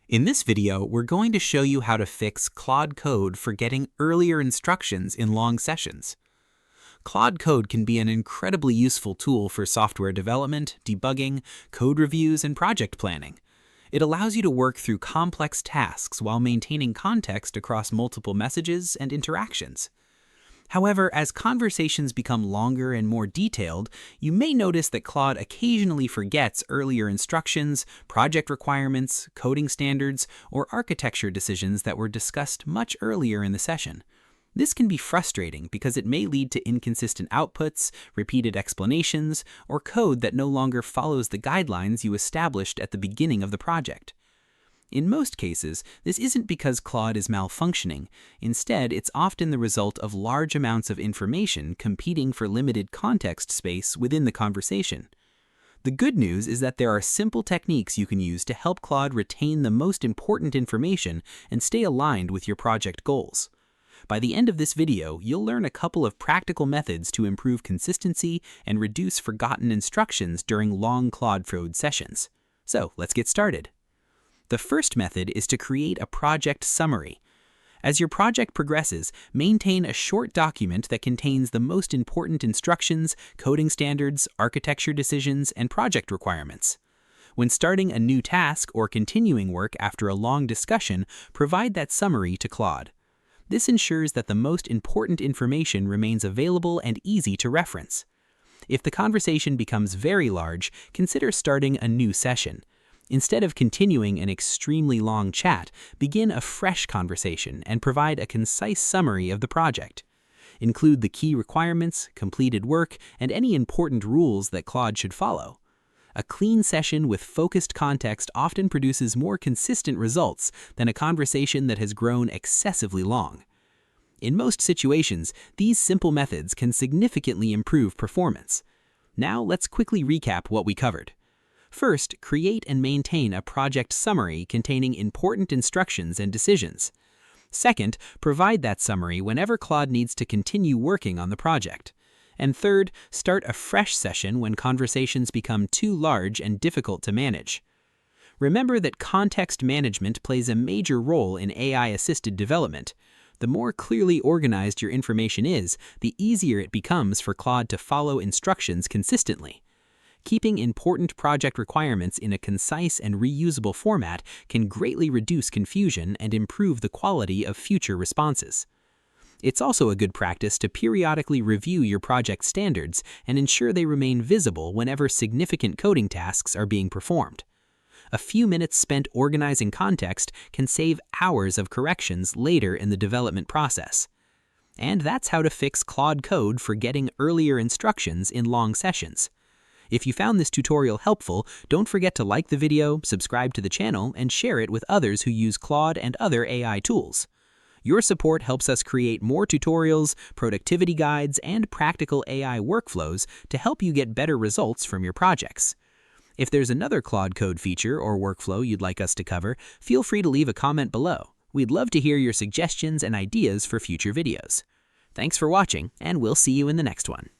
In this video, we're going to show you how to fix Claude Code for getting earlier instructions in long sessions. Claude Code can be an incredibly useful tool for software development, debugging, code reviews, and project planning. It allows you to work through complex tasks while maintaining context across multiple messages and interactions. However, as conversations become longer and more detailed, you may notice that Claude occasionally forgets earlier instructions, project requirements, coding standards, or architecture decisions that were discussed much earlier in the session. This can be frustrating because it may lead to inconsistent outputs, repeated explanations, or code that no longer follows the guidelines you established at the beginning of the project. In most cases, this isn't because Claude is malfunctioning. Instead, it's often the result of large amounts of information competing for limited context space within the conversation. The good news is that there are simple techniques you can use to help Claude retain the most important information and stay aligned with your project goals. By the end of this video, you'll learn a couple of practical methods to improve consistency and reduce forgotten instructions during long Claude Code sessions. So let's get started. The first method is to create a project summary. As your project progresses, maintain a short document that contains the most important instructions, coding standards, architecture decisions, and project requirements. When starting a new task or continuing work after a long discussion, provide that summary to Claude. This ensures that the most important information remains available and easy to reference. If the conversation becomes very large, consider starting a new session. Instead of continuing an extremely long chat, begin a fresh conversation and provide a concise summary of the project. Include the key requirements, completed work, and any important rules that Claude should follow. A clean session with focused context often produces more consistent results than a conversation that has grown excessively long. In most situations, these simple methods can significantly improve performance. Now let's quickly recap what we covered. First, create and maintain a project summary containing important instructions and decisions. Second, provide that summary whenever Claude needs to continue working on the project. And third, start a fresh session when conversations become too large and difficult to manage. Remember that context management plays a major role in AI-assisted development. The more clearly organized your information is, the easier it becomes for Claude to follow instructions consistently. Keeping important project requirements in a concise and reusable format can greatly reduce confusion and improve the quality of future responses. It's also a good practice to periodically review your project standards and ensure they remain visible whenever significant coding tasks are being performed. A few minutes spent organizing context can save hours of corrections later in the development process. And that's how to fix Claude Code for getting earlier instructions in long sessions. If you found this tutorial helpful, don't forget to like the video, subscribe to the channel, and share it with others who use Claude and other AI tools. Your support helps us create more tutorials, productivity guides, and practical AI workflows to help you get better results from your projects. If there's another Claude Code feature or workflow you'd like us to cover, feel free to leave a comment below. We'd love to hear your suggestions and ideas for future videos. Thanks for watching, and we'll see you in the next one.